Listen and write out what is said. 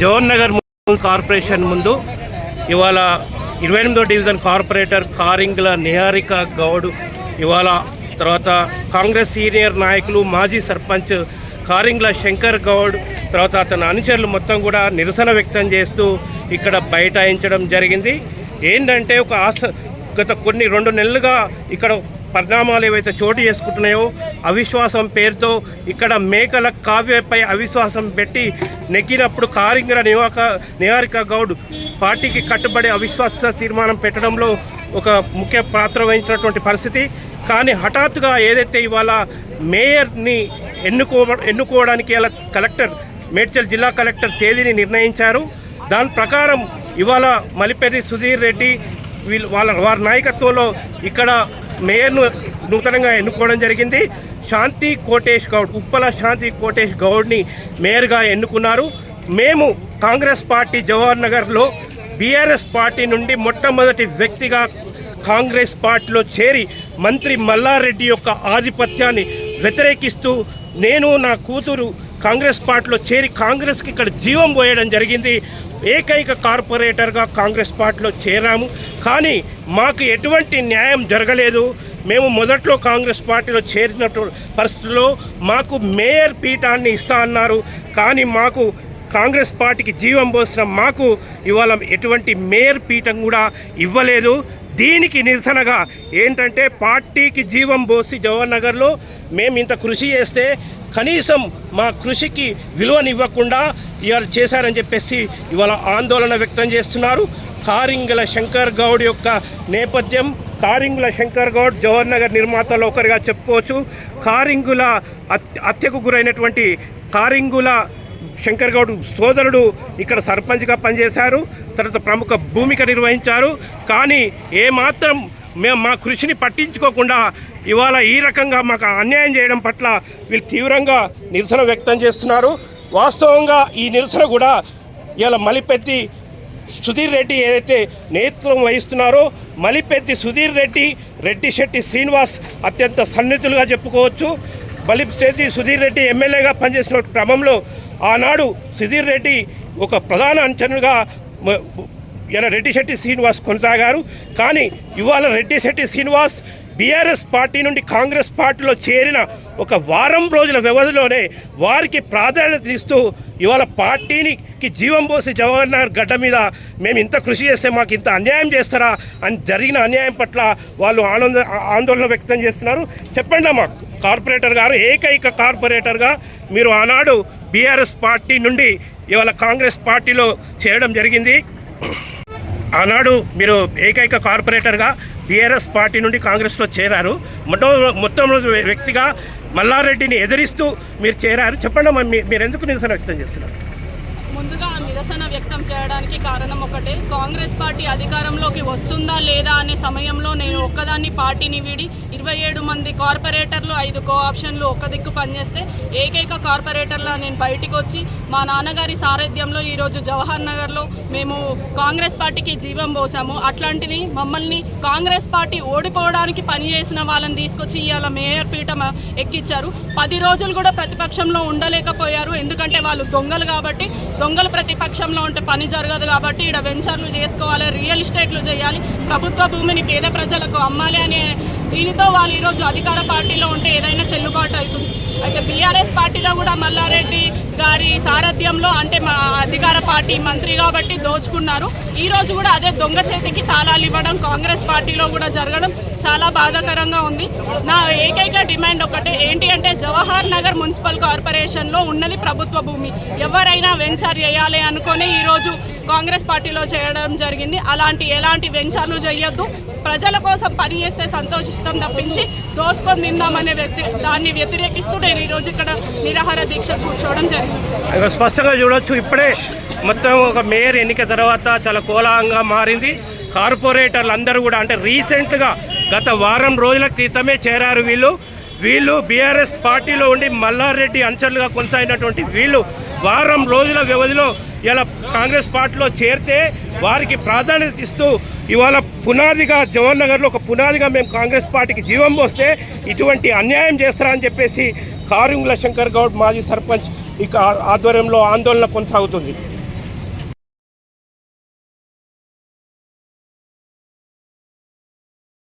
Jawahar Nagar corporation ముందు ఇవాళ 28వ division corporator Karingla Niharika Goud ఇవాళ తర్వాత కాంగ్రెస్ సీనియర్ నాయకులు మాజీ సర్పంచ్ కారింగ్ల శంకర్ గౌడ్ తర్వాత అతని అనుచరులు మొత్తం కూడా నిరసన వ్యక్తం చేస్తూ ఇక్కడ బైఠాయించడం జరిగింది. ఏంటంటే గత కొన్ని 2 నెలలుగా ఇక్కడ పరిణామాలు ఏవైతే చోటు చేసుకుంటున్నాయో అవిశ్వాసం పేరుతో ఇక్కడ మేకల కావ్యపై అవిశ్వాసం పెట్టి నెగ్గినప్పుడు కారింగ్ల నిహారిక గౌడ్ పార్టీకి కట్టుబడి అవిశ్వాస తీర్మానం పెట్టడంలో ఒక ముఖ్య పాత్ర వహించినటువంటి పరిస్థితి. కానీ హఠాత్తుగా ఏదైతే ఇవాళ మేయర్ని ఎన్నుకోవడానికి ఇలా కలెక్టర్ మేడ్చల్ జిల్లా కలెక్టర్ తేదీని నిర్ణయించారు. దాని ప్రకారం ఇవాళ మలిపెద్ది సుధీర్ రెడ్డి వారి నాయకత్వంలో ఇక్కడ మేయర్ను నూతనంగా ఎన్నుకోవడం జరిగింది. శాంతి కోటేష్ గౌడ్ ఉప్పల శాంతి కోటేష్ గౌడ్ని మేయర్గా ఎన్నుకున్నారు. మేము కాంగ్రెస్ పార్టీ జవహర్ నగర్లో బీఆర్ఎస్ పార్టీ నుండి మొట్టమొదటి వ్యక్తిగా కాంగ్రెస్ పార్టీలో చేరి మంత్రి మల్లారెడ్డి యొక్క ఆధిపత్యాన్ని వ్యతిరేకిస్తూ నేను నా కూతురు కాంగ్రెస్ పార్టీలో చేరి కాంగ్రెస్కి ఇక్కడ జీవం పోయడం జరిగింది. ఏకైక కార్పొరేటర్గా కాంగ్రెస్ పార్టీలో చేరాము. కానీ మాకు ఎటువంటి న్యాయం జరగలేదు. మేము మొదట్లో కాంగ్రెస్ పార్టీలో చేరిన పరిస్థితుల్లో మాకు మేయర్ పీఠాన్ని ఇస్తా అన్నారు. కానీ మాకు కాంగ్రెస్ పార్టీకి జీవం పోసిన మాకు ఇవాళ ఎటువంటి మేయర్ పీఠం కూడా ఇవ్వలేదు. దీనికి నిరసనగా ఏంటంటే పార్టీకి జీవం పోసి జవహర్ నగర్లో మేము ఇంత కృషి చేస్తే కనీసం మా కృషికి విలువనివ్వకుండా ఇవాళ చేశారని చెప్పేసి ఇవాళ ఆందోళన వ్యక్తం చేస్తున్నారు. కారింగ్ల శంకర్ గౌడ్ యొక్క నేపథ్యం, కారింగ్ల శంకర్ గౌడ్ జవహర్ నగర్ నిర్మాతలో ఒకరిగా చెప్పుకోవచ్చు. కారింగుల హత్యకు గురైనటువంటి కారింగుల శంకర్ గౌడ్ సోదరుడు ఇక్కడ సర్పంచ్గా పనిచేశారు. తర్వాత ప్రముఖ భూమిక నిర్వహించారు. కానీ ఏమాత్రం మేము మా కృషిని పట్టించుకోకుండా ఇవాళ ఈ రకంగా మాకు అన్యాయం చేయడం పట్ల వీళ్ళు తీవ్రంగా నిరసన వ్యక్తం చేస్తున్నారు. వాస్తవంగా ఈ నిరసన కూడా ఇవాళ మలిపెద్ది సుధీర్ రెడ్డి ఏదైతే నేతృత్వం వహిస్తున్నారో మలిపెద్ది సుధీర్ రెడ్డి శెట్టి శ్రీనివాస్ అత్యంత సన్నిహితులుగా చెప్పుకోవచ్చు. మలిపెద్ది సుధీర్ రెడ్డి ఎమ్మెల్యేగా పనిచేసిన క్రమంలో ఆనాడు సుధీర్ రెడ్డి ఒక ప్రధాన అంచనగా రెడ్డి శెట్టి శ్రీనివాస్ కొనసాగారు. కానీ ఇవాళ రెడ్డి శెట్టి శ్రీనివాస్ బీఆర్ఎస్ పార్టీ నుండి కాంగ్రెస్ పార్టీలో చేరిన ఒక వారం రోజుల వ్యవధిలోనే వారికి ప్రాధాన్యత ఇస్తూ ఇవాళ పార్టీకి జీవం పోసి జవహర్ నగర్ గడ్డ మీద మేము ఇంత కృషి చేస్తే మాకు ఇంత అన్యాయం చేస్తారా అని జరిగిన అన్యాయం పట్ల వాళ్ళు ఆందోళన వ్యక్తం చేస్తున్నారు. చెప్పండి అమ్మా, కార్పొరేటర్ గారు ఏకైక కార్పొరేటర్గా మీరు ఆనాడు బీఆర్ఎస్ పార్టీ నుండి ఇవాళ కాంగ్రెస్ పార్టీలో చేరడం జరిగింది. ఆనాడు మీరు ఏకైక కార్పొరేటర్గా బీఆర్ఎస్ పార్టీ నుండి కాంగ్రెస్లో చేరారు. మొట్టమొదటి వ్యక్తిగా మల్లారెడ్డిని ఎదిరిస్తూ మీరు చేరారు. చెప్పండి, మీరు ఎందుకు నిరసన వ్యక్తం చేస్తున్నారు? ముందుగా నిరసన వ్యక్తం చేయడానికి కారణం ఒకటే, కాంగ్రెస్ పార్టీ అధికారంలోకి వస్తుందా లేదా అనే సమయంలో నేను ఒక్కదాన్ని పార్టీని వీడి 27 మంది కార్పొరేటర్లు 5 కోఆప్షన్లు ఒక్క దిక్కు పనిచేస్తే ఏకైక కార్పొరేటర్లా నేను బయటికి వచ్చి మా నాన్నగారి సారథ్యంలో ఈరోజు జవహర్ నగర్లో మేము కాంగ్రెస్ పార్టీకి జీవం పోసాము. అట్లాంటిది మమ్మల్ని కాంగ్రెస్ పార్టీ ఓడిపోవడానికి పనిచేసిన వాళ్ళని తీసుకొచ్చి ఇవాళ మేయర్ పీఠం ఎక్కించారు. 10 రోజులు కూడా ప్రతిపక్షంలో ఉండలేకపోయారు. ఎందుకంటే వాళ్ళు దొంగలు కాబట్టి, దొంగలు ప్రతిపక్షంలో ఉంటే పని జరగదు కాబట్టి ఇక్కడ వెంచర్లు చేసుకోవాలి, రియల్ ఎస్టేట్లు చేయాలి, ప్రభుత్వ భూమిని పేద ప్రజలకు అమ్మాలి అనే దీనితో వాళ్ళు ఈరోజు అధికార పార్టీలో ఉంటే ఏదైనా చెల్లుబాటు అవుతుంది. అయితే బీఆర్ఎస్ పార్టీలో కూడా మల్లారెడ్డి గారి సారథ్యంలో అంటే మా అధికార పార్టీ మంత్రి కాబట్టి దోచుకున్నారు. ఈరోజు కూడా అదే దొంగ చేతికి తాళాలు ఇవ్వడం కాంగ్రెస్ పార్టీలో కూడా జరగడం చాలా బాధాకరంగా ఉంది. నా ఏకైక డిమాండ్ ఒకటే, ఏంటి అంటే జవహర్ నగర్ మున్సిపల్ కార్పొరేషన్లో ఉన్నది ప్రభుత్వ భూమి. ఎవరైనా వెంచర్ చేయాలి అనుకుని ఈరోజు కాంగ్రెస్ పార్టీలో చేయడం జరిగింది. ఎలాంటి వెంచర్లు చేయొద్దు, ప్రజల కోసం పని చేస్తే సంతోషిస్తాం తప్పించి దోచుకొని తిందామనే దాన్ని వ్యతిరేకిస్తూ నేను ఈరోజు ఇక్కడ నిరాహార దీక్ష కూర్చోవడం జరిగింది. స్పష్టంగా చూడొచ్చు, ఇప్పుడే మొత్తం ఒక మేయర్ ఎన్నిక తర్వాత చాలా కోలాహలంగా మారింది. కార్పొరేటర్లు అందరూ కూడా అంటే రీసెంట్గా గత వారం రోజుల క్రితమే చేరారు వీళ్ళు బీఆర్ఎస్ పార్టీలో ఉండి మల్లారెడ్డి అంచర్లుగా కొనసాగినటువంటి వీళ్ళు వారం రోజుల వ్యవధిలో ఇలా కాంగ్రెస్ పార్టీలో చేరితే వారికి ప్రాధాన్యత ఇస్తూ ఇవాళ పునాదిగా జవహర్ నగర్లో ఒక పునాదిగా మేము కాంగ్రెస్ పార్టీకి జీవం పోస్తే ఇటువంటి అన్యాయం చేస్తారని చెప్పేసి కారింగ్ల శంకర్ గౌడ్ మాజీ సర్పంచ్ ఇక ఆధ్వర్యంలో ఆందోళన కొనసాగుతుంది.